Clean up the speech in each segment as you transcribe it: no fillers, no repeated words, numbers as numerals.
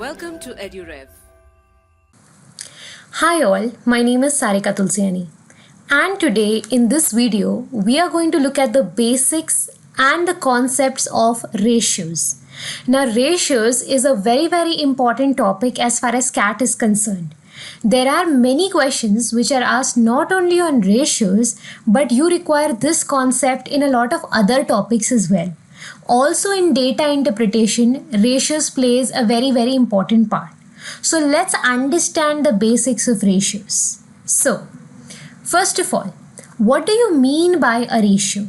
Welcome to EduRev. Hi all, my name is Sarika Tulsiani, and today in this video we are going to look at the basics and the concepts of ratios. Now ratios is a very important topic as far as CAT is concerned. There are many questions which are asked not only on ratios, but you require this concept in a lot of other topics as well. Also in data interpretation, ratios plays a very important part. So let's understand the basics of ratios. So, first of all, what do you mean by a ratio?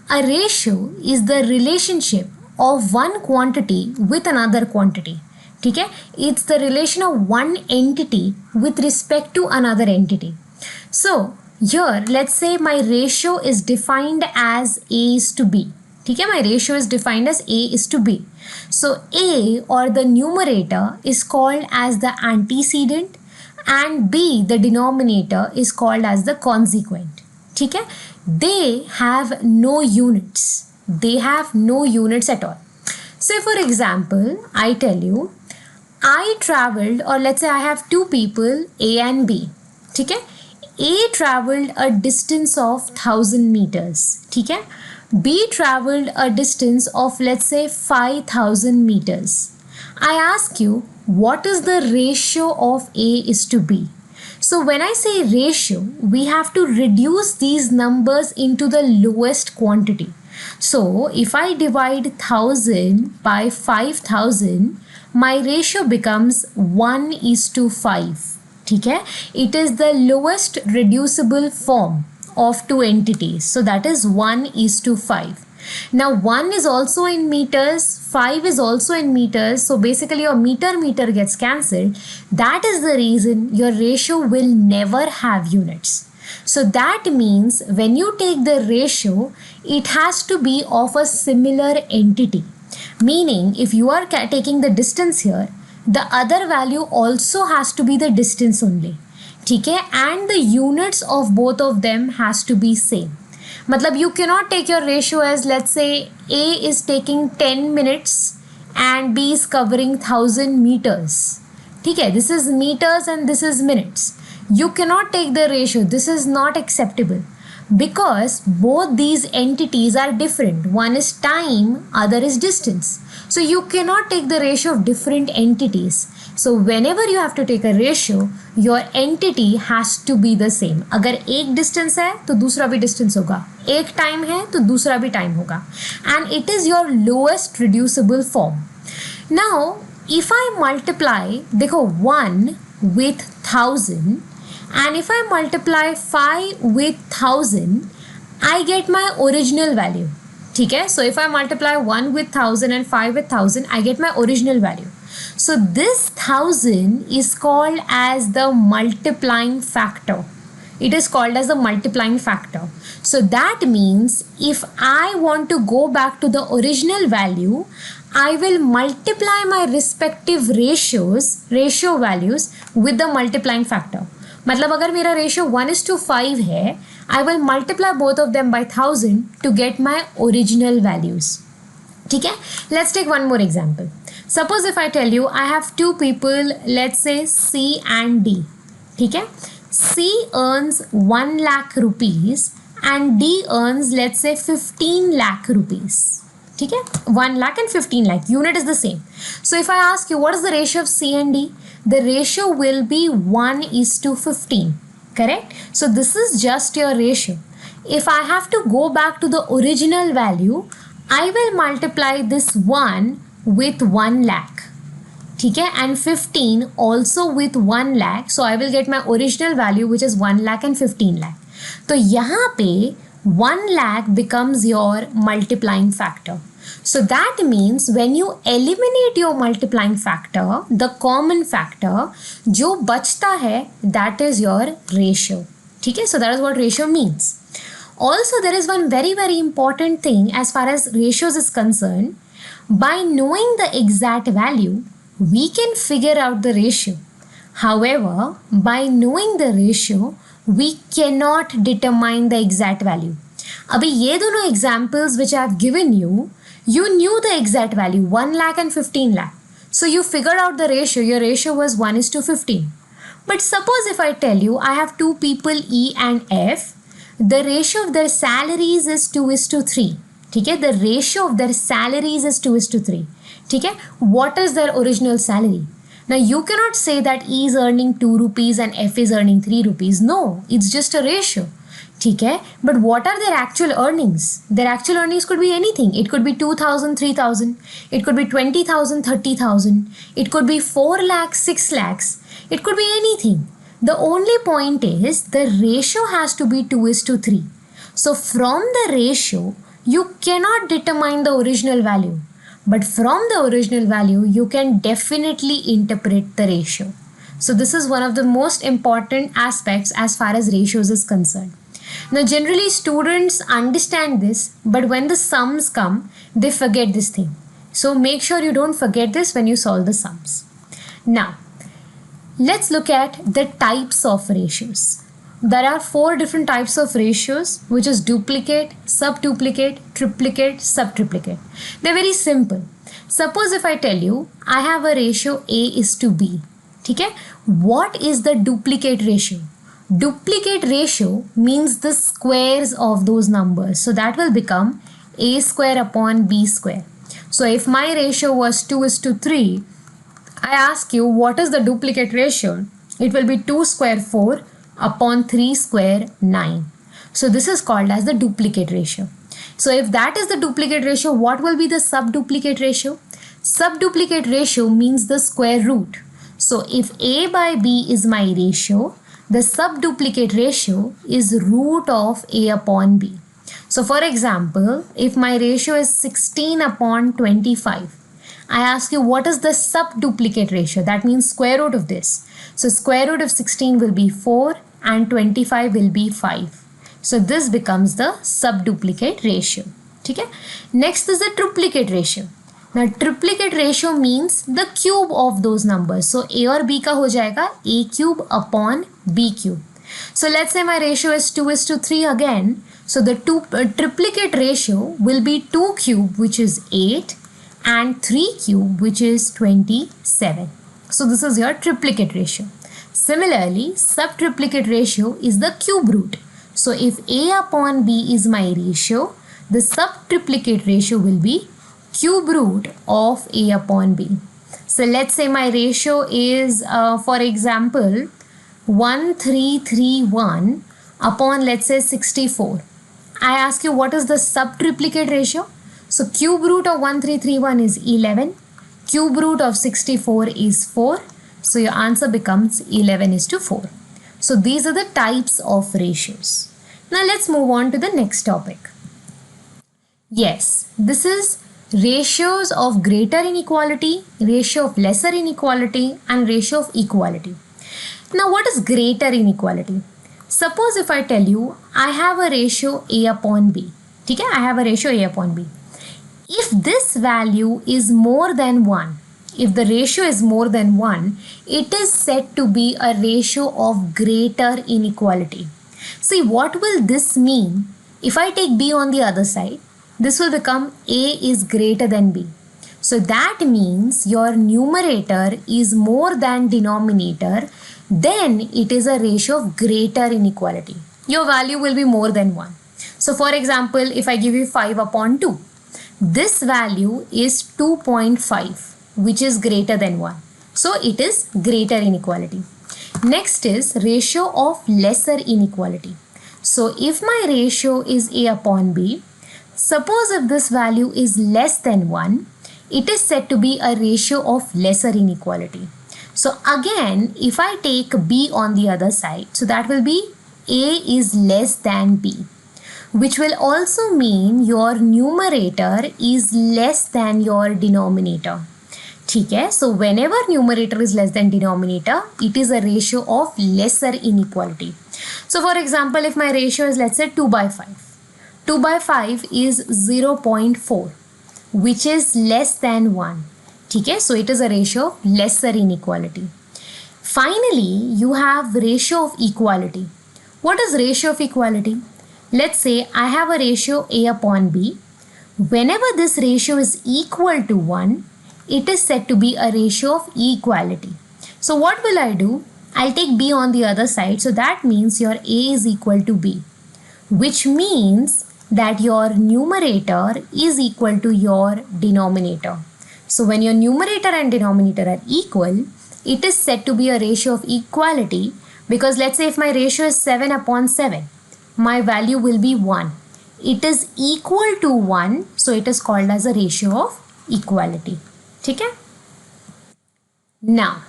A ratio is the relationship of one quantity with another quantity. ठीक है? It's the relation of one entity with respect to another entity. So, here let's say my ratio is defined as A is to B. ठीक है, my ratio is defined as A is to B. So A or the numerator is called as the antecedent and B, the denominator, is called as the consequent. ठीक है, they have no units. They have no units at all. Say for example, I tell you, I traveled, or let's say I have two people, A and B. ठीक है, A traveled a distance of 1000 meters. ठीक है, B traveled a distance of let's say 5000 meters. I ask you, what is the ratio of A is to B? So when I say ratio, we have to reduce these numbers into the lowest quantity. So if I divide 1000 by 5000, my ratio becomes 1 is to 5. ठीक है? It is the lowest reducible form of two entities. So that is 1 is to 5. Now 1 is also in meters, 5 is also in meters. So basically your meter gets cancelled. That is the reason your ratio will never have units. So that means when you take the ratio, it has to be of a similar entity. Meaning if you are taking the distance here, the other value also has to be the distance only. ठीक है, and the units of both of them has to be same. मतलब you cannot take your ratio as let's say A is taking 10 minutes and B is covering 1000 meters. ठीक है, this is meters and this is minutes. You cannot take the ratio. This is not acceptable because both these entities are different. One is time, other is distance. So you cannot take the ratio of different entities. So whenever you have to take a ratio, your entity has to be the same. अगर एक distance है तो दूसरा भी distance होगा, एक time है तो दूसरा भी time होगा, and it is your lowest reducible form. Now if I multiply, देखो 1 with 1000 and if I multiply 5 with 1000, I get my original value. ठीक है, so if I multiply 1 with 1000 and 5 with 1000, I get my original value. So this 1000 is called as the multiplying factor. It is called as the multiplying factor. So that means if I want to go back to the original value, I will multiply my respective ratio values with the multiplying factor. मतलब अगर मेरा ratio 1 is to 5 है, I will multiply both of them by 1000 to get my original values. ठीक है? Let's take one more example. Suppose if I tell you I have two people, let's say C and D. ठीक है? C earns 1 lakh rupees and D earns let's say 15 lakh rupees. ठीक है? 1 lakh and 15 lakh. Unit is the same. So if I ask you what is the ratio of C and D, the ratio will be 1 is to 15. Correct? So this is just your ratio. If I have to go back to the original value, I will multiply this 1 with 1 lakh. ठीक है, and 15 also with 1 lakh. So I will get my original value which is 1 lakh and 15 lakh. तो यहाँ पे 1 lakh becomes your multiplying factor. So that means when you eliminate your multiplying factor, the common factor, जो बचता है, that is your ratio. ठीक है, so that is what ratio means. Also there is one very important thing as far as ratios is concerned. By knowing the exact value, we can figure out the ratio. However, by knowing the ratio, we cannot determine the exact value. अभी ये दोनों examples which I have given you, you knew the exact value 1 lakh and 15 lakh. So you figured out the ratio, your ratio was 1:15. But suppose if I tell you I have two people E and F, the ratio of their salaries is 2:3. ठीक है, the ratio of their salaries is 2:3. ठीक है, what is their original salary? Now you cannot say that E is earning 2 rupees and F is earning 3 rupees. No, it's just a ratio. ठीक है, but what are their actual earnings? Their actual earnings could be anything. It could be 2,000, 3,000. It could be 20,000, 30,000. It could be 4 lakhs, 6 lakhs. It could be anything. The only point is the ratio has to be 2:3. So from the ratio, you cannot determine the original value. But from the original value, you can definitely interpret the ratio. So this is one of the most important aspects as far as ratios is concerned. Now generally students understand this, but when the sums come, they forget this thing. So make sure you don't forget this when you solve the sums. Now, let's look at the types of ratios. There are 4 different types of ratios, which is duplicate, subduplicate, triplicate, subtriplicate. They're very simple. Suppose if I tell you I have a ratio A:B. ठीक है? What is the duplicate ratio? Duplicate ratio means the squares of those numbers. So that will become A square upon B square. So if my ratio was 2:3, I ask you what is the duplicate ratio? It will be 2 square 4 upon 3 square 9. So this is called as the duplicate ratio. So if that is the duplicate ratio, what will be the subduplicate ratio? Subduplicate ratio means the square root. So if A by B is my ratio, the subduplicate ratio is root of A upon B. So for example, if my ratio is 16 upon 25, I ask you what is the subduplicate ratio? That means square root of this. So square root of 16 will be 4 and 25 will be 5. So this becomes the subduplicate ratio. ठीक है? Next is the triplicate ratio. Now triplicate ratio means the cube of those numbers. So A और B का हो जाएगा A cube upon B cube. So let's say my ratio is 2:3 again. So the triplicate ratio will be 2 cube, which is 8, and 3 cube, which is 27. So this is your triplicate ratio. Similarly, subtriplicate ratio is the cube root. So if A upon B is my ratio, the subtriplicate ratio will be cube root of A upon B. So let's say my ratio is, for example, 1331 upon, let's say, 64. I ask you what is the subtriplicate ratio? So cube root of 1331 is 11. Cube root of 64 is 4. So your answer becomes 11:4. So these are the types of ratios. Now let's move on to the next topic. Yes, this is ratios of greater inequality, ratio of lesser inequality, and ratio of equality. Now what is greater inequality? Suppose if I tell you I have a ratio A upon B. ठीक है? I have a ratio A upon B. If this value is more than 1, if the ratio is more than 1, it is said to be a ratio of greater inequality. See, what will this mean? If I take B on the other side, this will become A is greater than B. So that means your numerator is more than denominator, then it is a ratio of greater inequality. Your value will be more than 1. So for example, if I give you 5 upon 2, this value is 2.5, which is greater than 1. So it is greater inequality. Next is ratio of lesser inequality. So if my ratio is A upon B, suppose if this value is less than 1, it is said to be a ratio of lesser inequality. So again, if I take B on the other side, so that will be A is less than B, which will also mean your numerator is less than your denominator. ठीक है? So whenever numerator is less than denominator, it is a ratio of lesser inequality. So for example, if my ratio is, let's say, 2/5. 2/5 is 0.4, which is less than 1. ठीक है? So it is a ratio of lesser inequality. Finally, you have ratio of equality. What is ratio of equality? Let's say I have a ratio A upon B. Whenever this ratio is equal to 1, it is said to be a ratio of equality. So what will I do? I'll take b on the other side. So that means your a is equal to b, which means that your numerator is equal to your denominator. So when your numerator and denominator are equal, it is said to be a ratio of equality, because let's say if my ratio is 7 upon 7, my value will be 1. It is equal to 1, so it is called as a ratio of equality. Okay? Now,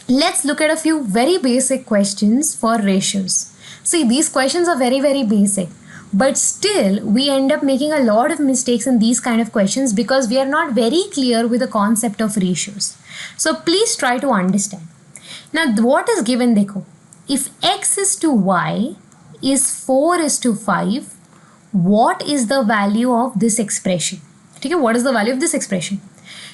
let's look at a few very basic questions for ratios. See, these questions are very, very basic. But still, we end up making a lot of mistakes in these kind of questions because we are not very clear with the concept of ratios. So please try to understand. Now, what is given, dekho? If x is to y is 4 is to 5, what is the value of this expression? Okay, what is the value of this expression?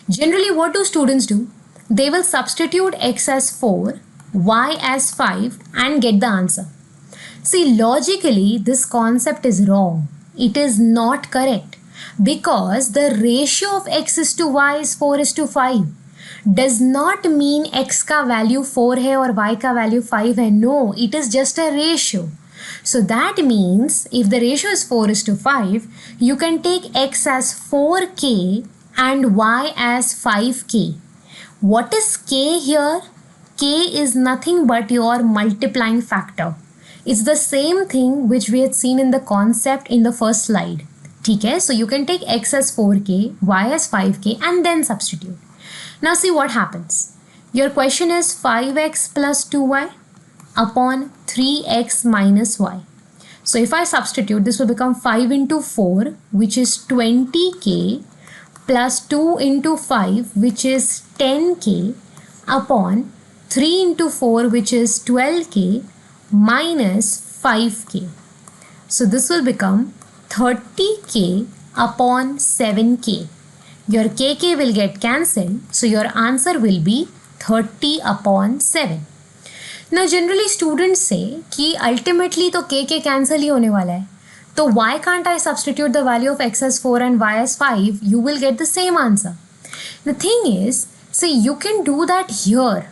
Generally, what do students do? They will substitute x as 4, y as 5 and get the answer. See, logically, this concept is wrong. It is not correct because the ratio of x is to y is 4 is to 5. Does not mean x का value 4 है और y का value 5 है. No, it is just a ratio. So that means if the ratio is 4 is to 5, you can take x as 4k and y as 5k. What is k here? K is nothing but your multiplying factor. It's the same thing which we had seen in the concept in the first slide. Okay, so you can take x as 4k, y as 5k and then substitute. Now see what happens. Your question is 5x plus 2y upon 3x minus y. So if I substitute, this will become 5 into 4, which is 20k, plus 2 into 5, which is 10k, upon 3 into 4, which is 12k, minus 5k. So this will become 30k upon 7k. Your kk will get cancelled, so your answer will be 30 upon 7. Now generally students say कि ultimately तो k cancel ही होने वाला है. तो why can't I substitute the value of x as 4 and y as 5? You will get the same answer. The thing is, see, you can do that here.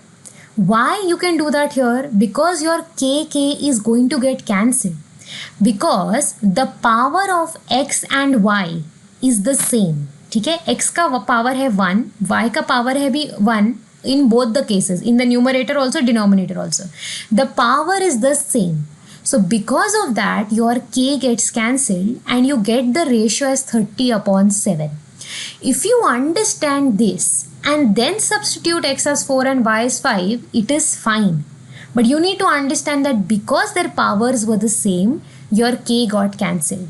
Why you can do that here? Because your kk is going to get cancelled. Because the power of x and y is the same. ठीक है, x का power है 1, y का power है भी 1 in both the cases, in the numerator also, denominator also. The power is the same. So because of that, your k gets cancelled and you get the ratio as 30 upon 7. If you understand this and then substitute x as 4 and y as 5, it is fine. But you need to understand that because their powers were the same, your k got cancelled.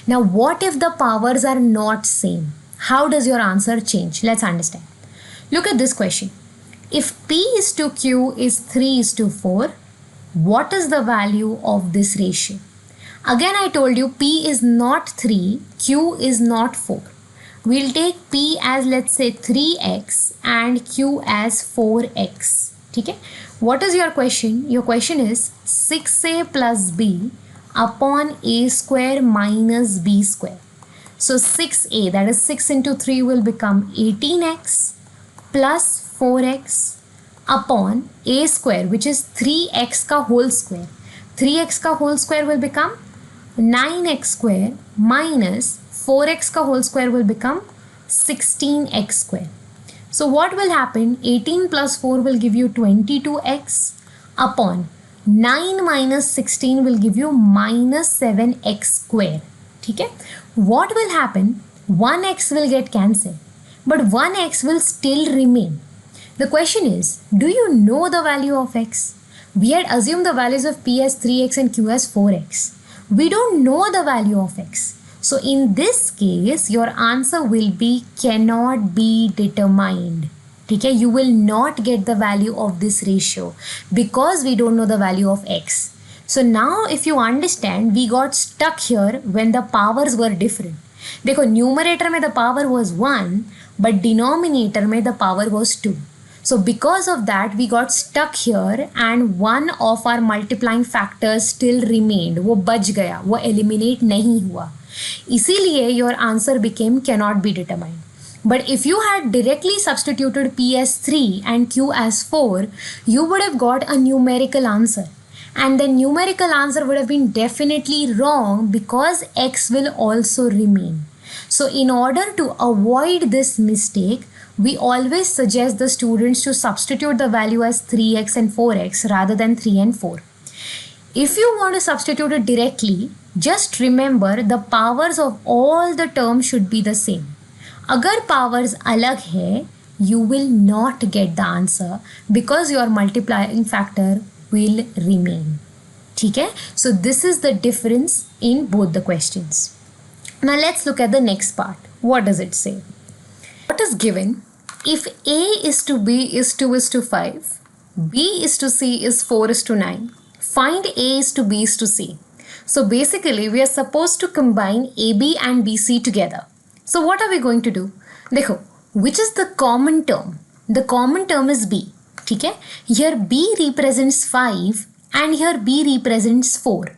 Now what if the powers are not same? How does your answer change? Let's understand. Look at this question. If p is to q is 3 is to 4, what is the value of this ratio? Again, I told you p is not 3, q is not 4. We'll take p as, let's say, 3x and q as 4x. Okay? What is your question? Your question is 6a plus b upon a square minus b square. So 6a, that is 6 into 3, will become 18x plus 4x upon a square, which is 3x ka whole square. 3x ka whole square will become 9x square minus 4x ka whole square will become 16x square. So what will happen? 18 plus 4 will give you 22x upon 9 minus 16 will give you minus 7x square. Okay? What will happen? 1x will get cancelled, but 1x will still remain. The question is, do you know the value of x? We had assumed the values of p as 3x and q as 4x. We don't know the value of x. So in this case, your answer will be cannot be determined. Okay? You will not get the value of this ratio because we don't know the value of x. So now if you understand, we got stuck here when the powers were different. देखो, numerator में the power was 1, but denominator में the power was 2. So because of that, we got stuck here and one of our multiplying factors still remained. वो बच गया, वो eliminate नहीं हुआ. इसीलिए your answer became cannot be determined. But if you had directly substituted P as 3 and Q as 4, you would have got a numerical answer. And the numerical answer would have been definitely wrong because X will also remain. So in order to avoid this mistake, we always suggest the students to substitute the value as 3x and 4x rather than 3 and 4. If you want to substitute it directly, just remember the powers of all the terms should be the same. अगर powers अलग है, you will not get the answer because your multiplying factor will remain. ठीक है? So this is the difference in both the questions. Now let's look at the next part. What does it say? What is given? If A is to B is 2 is to 5, B is to C is 4 is to 9, find A is to B is to C. So basically we are supposed to combine AB and BC together. So what are we going to do? देखो, which is the common term? The common term is B. ठीक है? Here B represents 5 and here B represents 4.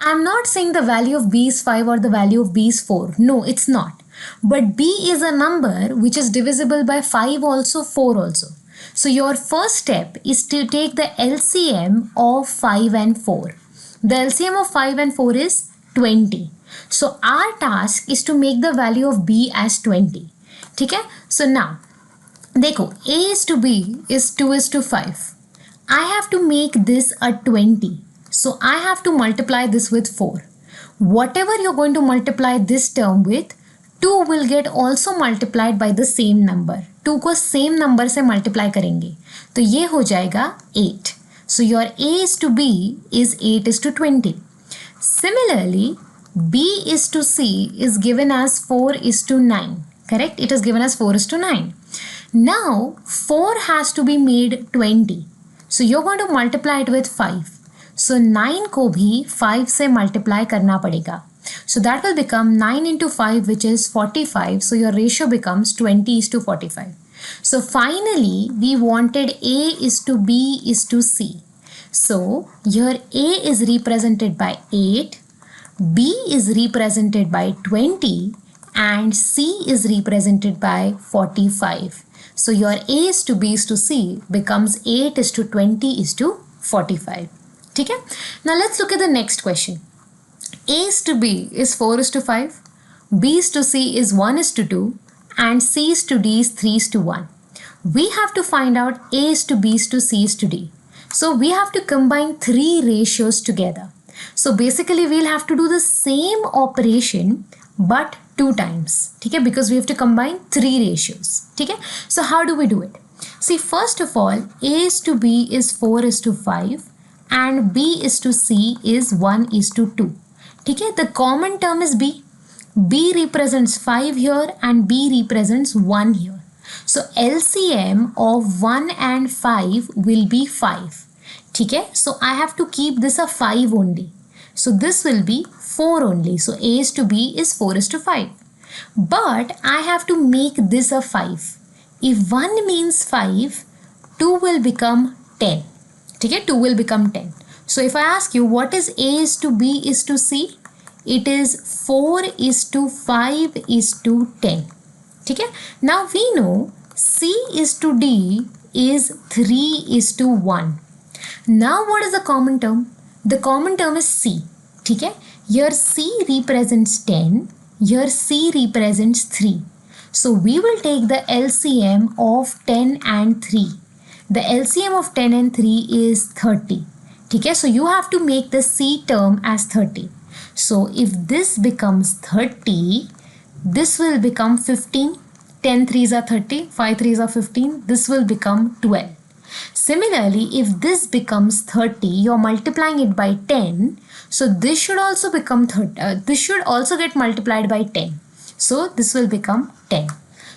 I'm not saying the value of B is 5 or the value of B is 4. No, it's not. But B is a number which is divisible by 5 also, 4 also. So your first step is to take the LCM of 5 and 4. The LCM of 5 and 4 is 20. So our task is to make the value of B as 20. ठीक है? So now, देखो, A is to B is 2 is to 5. I have to make this a 20. So I have to multiply this with 4. Whatever you're going to multiply this term with, 2 will get also multiplied by the same number. 2 को same number से multiply करेंगे. तो ये हो जाएगा 8. So your A is to B is 8 is to 20. Similarly, B is to C is given as 4 is to 9. Correct? It is given as 4 is to 9. Now 4 has to be made 20. So you're going to multiply it with 5. So 9 को भी 5 से multiply करना पड़ेगा. So that will become 9 into 5 which is 45. So your ratio becomes 20 is to 45. So finally we wanted A is to B is to C. So here A is represented by 8, B is represented by 20 and C is represented by 45. So your A is to B is to C becomes 8 is to 20 is to 45. ठीक है? Now let's look at the next question. A is to B is 4 is to 5, B is to C is 1 is to 2 and C is to D is 3 is to 1. We have to find out A is to B is to C is to D. So we have to combine 3 ratios together. So basically we'll have to do the same operation but 2 times. ठीक है? Because we have to combine 3 ratios. ठीक है? So how do we do it? See, first of all, A is to B is 4 is to 5 and B is to C is 1 is to 2. ठीक है? The common term is B. B represents 5 here and B represents 1 here. So LCM of 1 and 5 will be 5. ठीक है? So I have to keep this a 5 only. So this will be 4 only. So A is to B is 4 is to 5. But I have to make this a 5. If 1 means 5, 2 will become 10. ठीक है? 2 will become 10. So if I ask you what is A is to B is to C, it is 4 is to 5 is to 10. ठीक है? Now we know C is to D is 3 is to 1. Now what is the common term? The common term is C. ठीक है? Here C represents 10. Here C represents 3. So we will take the LCM of 10 and 3. The LCM of 10 and 3 is 30. ठीक है? So you have to make the C term as 30. So if this becomes 30, this will become 15. 10 3s are 30, 5 3s are 15. This will become 12. Similarly, if this becomes 30, you're multiplying it by 10. So this should also become 30. This should also get multiplied by 10. So this will become 10.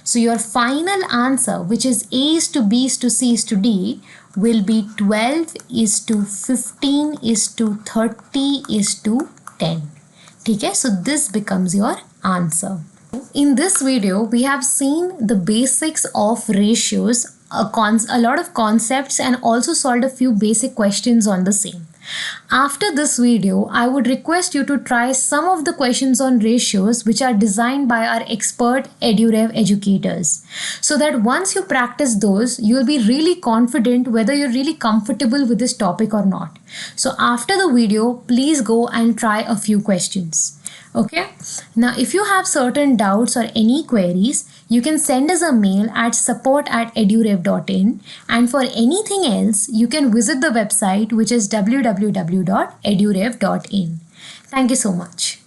So your final answer, which is A is to B is to C is to D, will be 12 is to 15 is to 30 is to 10. ठीक है? So this becomes your answer. In this video, we have seen the basics of ratios, a lot of concepts and also solved a few basic questions on the same. After this video, I would request you to try some of the questions on ratios which are designed by our expert EduRev educators, so that once you practice those, you'll be really confident whether you're really comfortable with this topic or not. So after the video, please go and try a few questions. Okay, now if you have certain doubts or any queries, you can send us a mail at support@edurev.in, and for anything else you can visit the website, which is www.edurev.in. Thank you so much.